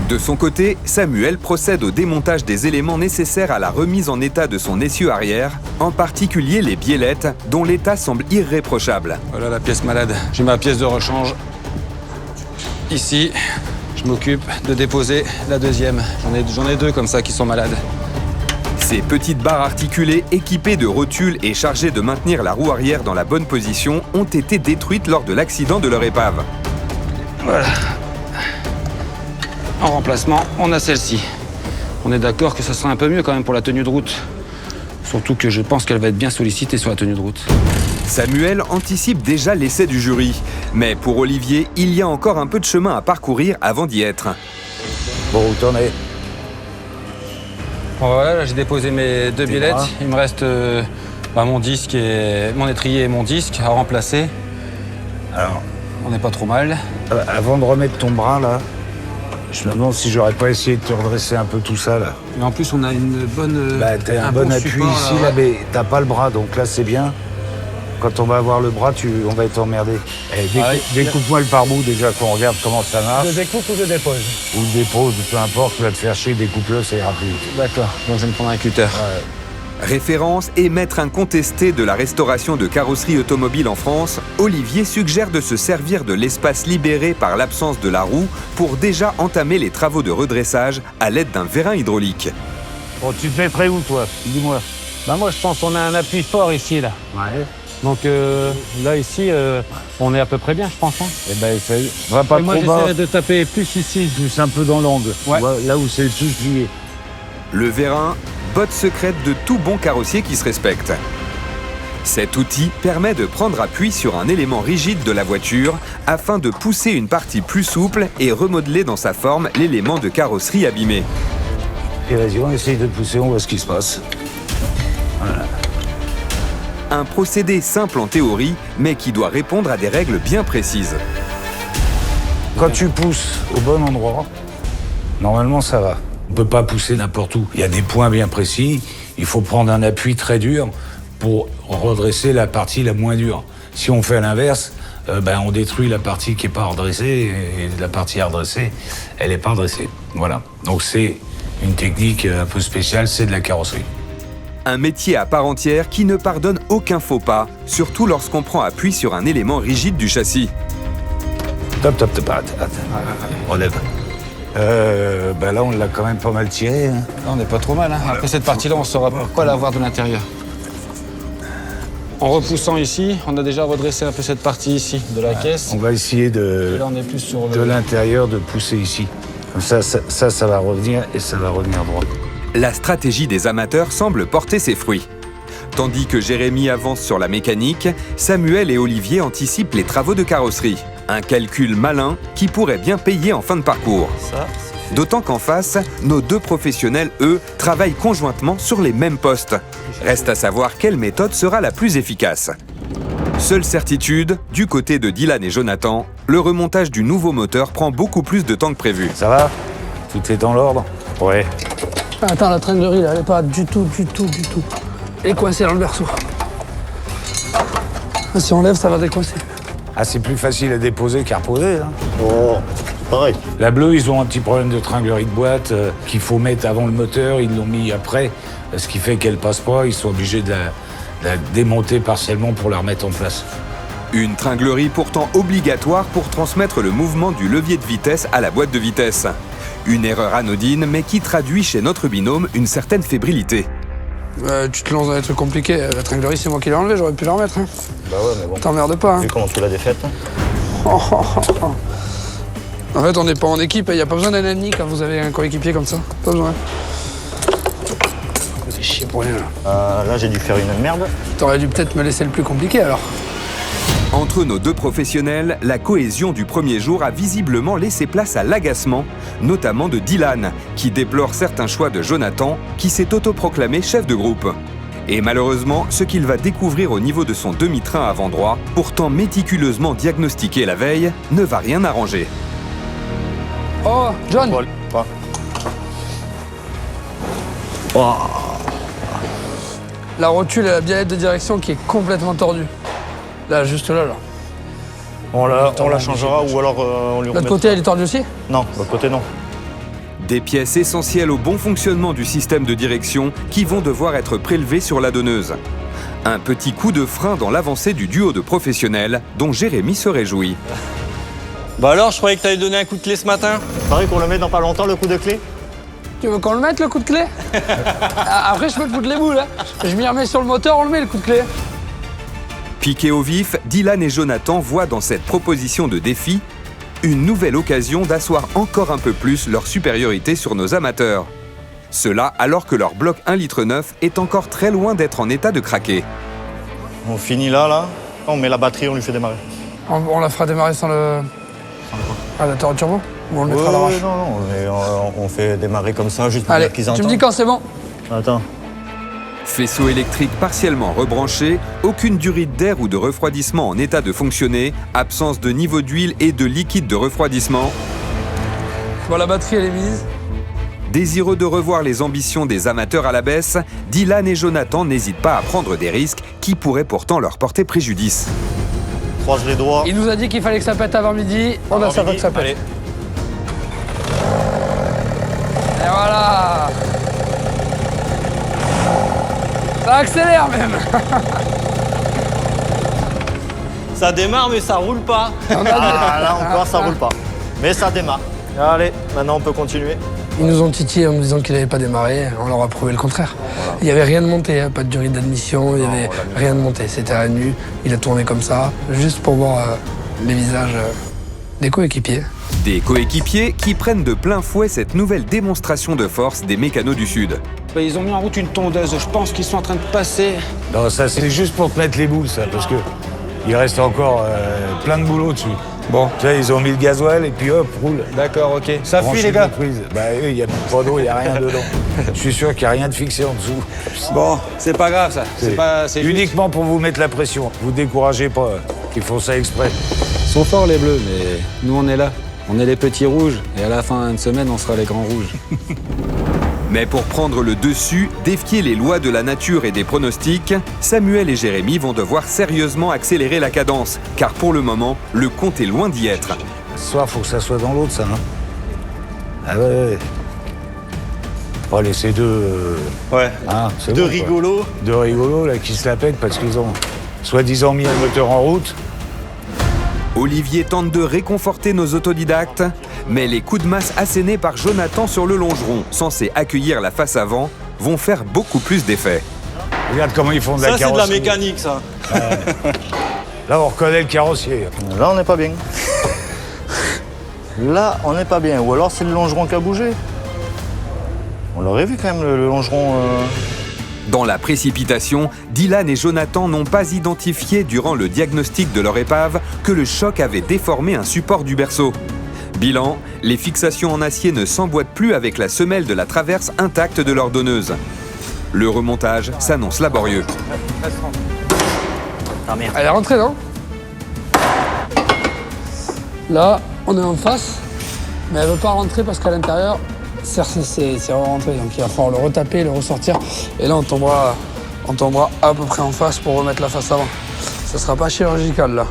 De son côté, Samuel procède au démontage des éléments nécessaires à la remise en état de son essieu arrière, en particulier les biellettes, dont l'état semble irréprochable. Voilà la pièce malade. J'ai ma pièce de rechange. Ici, je m'occupe de déposer la deuxième. J'en ai deux comme ça qui sont malades. Ces petites barres articulées équipées de rotules et chargées de maintenir la roue arrière dans la bonne position ont été détruites lors de l'accident de leur épave. Voilà. En remplacement, on a celle-ci. On est d'accord que ça sera un peu mieux quand même pour la tenue de route. Surtout que je pense qu'elle va être bien sollicitée sur la tenue de route. Samuel anticipe déjà l'essai du jury. Mais pour Olivier, il y a encore un peu de chemin à parcourir avant d'y être. Bon, où t'en es? Bon, voilà, là, j'ai déposé mes deux biellettes. Il me reste mon disque et mon étrier et mon disque à remplacer. Alors, on n'est pas trop mal. Avant de remettre ton bras, là, je me demande si j'aurais pas essayé de te redresser un peu tout ça, là. Mais en plus, on a une bonne... T'as un bon appui support, ici, là, là, mais t'as pas le bras, donc là, c'est bien. Quand on va avoir le bras, on va être emmerdé. Découpe-moi le pare-bout, déjà, qu'on regarde comment ça marche. Je découpe ou je dépose? Ou le dépose, peu importe, tu vas te faire chier, découpe-le, ça ira plus vite. D'accord, donc je vais me prendre un cutter. Référence et maître incontesté de la restauration de carrosserie automobile en France, Olivier suggère de se servir de l'espace libéré par l'absence de la roue pour déjà entamer les travaux de redressage à l'aide d'un vérin hydraulique. Bon, tu te mettrais où, toi? Dis-moi. Moi, je pense qu'on a un appui fort ici, là. Ouais. Donc là, ici, on est à peu près bien, je pense. Hein. Eh ben, essaye. Va pas Et moi, trop bas. j'essaierai de taper plus ici. Plus un peu dans l'angle. Ouais. Tu vois, là où c'est le plus plié. Le vérin, botte secrète de tout bon carrossier qui se respecte. Cet outil permet de prendre appui sur un élément rigide de la voiture afin de pousser une partie plus souple et remodeler dans sa forme l'élément de carrosserie abîmé. Et vas-y, on essaye de pousser, on voit ce qui se passe. Voilà. Un procédé simple en théorie, mais qui doit répondre à des règles bien précises. Quand tu pousses au bon endroit, normalement ça va. On peut pas pousser n'importe où. Il y a des points bien précis. Il faut prendre un appui très dur pour redresser la partie la moins dure. Si on fait l'inverse, on détruit la partie qui est pas redressée et la partie à redresser, elle est pas redressée. Voilà. Donc c'est une technique un peu spéciale, c'est de la carrosserie. Un métier à part entière qui ne pardonne aucun faux pas, surtout lorsqu'on prend appui sur un élément rigide du châssis. Top. Relève. Là, on l'a quand même pas mal tiré. Hein. Là, on n'est pas trop mal. Hein. Après cette partie-là, on ne saura pas la voir de l'intérieur. En repoussant ici, on a déjà redressé un peu cette partie ici de la caisse. On va essayer Et là, on est plus sur de l'intérieur de pousser ici. Comme ça va revenir et ça va revenir droit. La stratégie des amateurs semble porter ses fruits. Tandis que Jérémy avance sur la mécanique, Samuel et Olivier anticipent les travaux de carrosserie. Un calcul malin qui pourrait bien payer en fin de parcours. D'autant qu'en face, nos deux professionnels, eux, travaillent conjointement sur les mêmes postes. Reste à savoir quelle méthode sera la plus efficace. Seule certitude, du côté de Dylan et Jonathan, le remontage du nouveau moteur prend beaucoup plus de temps que prévu. Ça va? Tout est dans l'ordre? Ouais. Attends, la tringlerie, là, elle est pas du tout. Elle est coincée dans le berceau. Si on lève, ça va décoincer. Ah, c'est plus facile à déposer qu'à reposer, hein. Oh, pareil. La bleue, ils ont un petit problème de tringlerie de boîte qu'il faut mettre avant le moteur, ils l'ont mis après, ce qui fait qu'elle passe pas, ils sont obligés de la démonter partiellement pour la remettre en place. Une tringlerie pourtant obligatoire pour transmettre le mouvement du levier de vitesse à la boîte de vitesse. Une erreur anodine, mais qui traduit chez notre binôme une certaine fébrilité. Tu te lances dans des trucs compliqués. La tringlerie, c'est moi qui l'ai enlevée, j'aurais pu la remettre. Hein. Bah ouais, mais bon. T'emmerdes pas. Hein. Vu comment tu l'as défaite. En fait, on n'est pas en équipe, il n'y a pas besoin d'un ami quand vous avez un coéquipier comme ça. Pas besoin. C'est chier pour rien, là. Là, j'ai dû faire une merde. T'aurais dû peut-être me laisser le plus compliqué, alors. Entre nos deux professionnels, la cohésion du premier jour a visiblement laissé place à l'agacement, notamment de Dylan, qui déplore certains choix de Jonathan, qui s'est autoproclamé chef de groupe. Et malheureusement, ce qu'il va découvrir au niveau de son demi-train avant droit, pourtant méticuleusement diagnostiqué la veille, ne va rien arranger. Oh, John! La rotule et la biellette de direction qui est complètement tordue. Là, juste là. On la changera ou alors on lui remettra. L'autre côté, elle est tordue aussi? Non, l'autre côté, non. Des pièces essentielles au bon fonctionnement du système de direction qui vont devoir être prélevées sur la donneuse. Un petit coup de frein dans l'avancée du duo de professionnels dont Jérémy se réjouit. Bah alors, je croyais que t'allais donner un coup de clé ce matin. Pareil qu'on le met dans pas longtemps, le coup de clé. Tu veux qu'on le mette, le coup de clé? Après, je peux te foutre les boules. Hein. Je m'y remets sur le moteur, on le met, le coup de clé. Piqués au vif, Dylan et Jonathan voient dans cette proposition de défi une nouvelle occasion d'asseoir encore un peu plus leur supériorité sur nos amateurs. Cela alors que leur bloc 1,9 litre est encore très loin d'être en état de craquer. On finit là. On met la batterie, on lui fait démarrer. On la fera démarrer sans le... radiateur turbo? Ou on le mettra à l'arrache? non, on fait démarrer comme ça, juste pour Allez, dire qu'ils tu entendent. me dis quand c'est bon. Attends. Faisceau électrique partiellement rebranché, aucune durite d'air ou de refroidissement en état de fonctionner, absence de niveau d'huile et de liquide de refroidissement. Bon, la batterie, elle est mise. Désireux de revoir les ambitions des amateurs à la baisse, Dylan et Jonathan n'hésitent pas à prendre des risques qui pourraient pourtant leur porter préjudice. Croise les doigts. Il nous a dit qu'il fallait que ça pète avant midi. On a ça va que ça pète. Allez. Et voilà. Ça accélère même. Ça démarre, mais ça roule pas. On a dit- Ah, là encore, ça roule pas. Mais ça démarre. Allez, maintenant on peut continuer. Ils nous ont titillé en nous disant qu'il n'avait pas démarré. On leur a prouvé le contraire. Il n'y avait rien de monté, hein, pas de durée d'admission, il n'y avait rien de monté. C'était à nu, il a tourné comme ça, juste pour voir les visages des coéquipiers. Des coéquipiers qui prennent de plein fouet cette nouvelle démonstration de force des mécanos du Sud. Bah, ils ont mis en route une tondeuse, je pense qu'ils sont en train de passer. Non, ça c'est juste pour te mettre les boules, ça, parce que il reste encore plein de boulot dessus. Bon, Tu vois, ils ont mis le gasoil et puis hop, roule. d'accord, ok. Ça fuit Branchez les gars. la prise. Bah oui, il n'y a pas d'eau, il n'y a rien dedans. Je suis sûr qu'il n'y a rien de fixé en dessous. Bon, c'est pas grave ça. C'est juste- uniquement pour vous mettre la pression. Vous découragez pas, ils font ça exprès. Ils sont forts les bleus, mais nous on est là. On est les petits rouges et à la fin de semaine on sera les grands rouges. Mais pour prendre le dessus, défier les lois de la nature et des pronostics, Samuel et Jérémy vont devoir sérieusement accélérer la cadence, car pour le moment, le compte est loin d'y être. Ce soir, faut que ça soit dans l'autre, ça, hein. Ah ouais. Pas laisser deux. Ouais. Hein, c'est Deux bon, quoi. rigolos. Deux rigolos, là, qui se la pètent parce qu'ils ont soi-disant mis un moteur en route. Olivier tente de réconforter nos autodidactes, mais les coups de masse assénés par Jonathan sur le longeron, censé accueillir la face avant, vont faire beaucoup plus d'effet. Regarde comment ils font de la Ça, c'est de la carrosserie. mécanique, ça. Là, on reconnaît le carrossier. Là, on n'est pas bien. Là, on n'est pas bien. Ou alors, c'est le longeron qui a bougé. On l'aurait vu quand même, le longeron. Dans la précipitation, Dylan et Jonathan n'ont pas identifié durant le diagnostic de leur épave que le choc avait déformé un support du berceau. Bilan, les fixations en acier ne s'emboîtent plus avec la semelle de la traverse intacte de leur donneuse. Le remontage s'annonce laborieux. Elle est rentrée, non? Là, on est en face, mais elle veut pas rentrer parce qu'à l'intérieur, c'est rentré. Donc il va falloir le retaper, le ressortir. Et là, on tombera à peu près en face pour remettre la face avant. Ça sera pas chirurgical, là.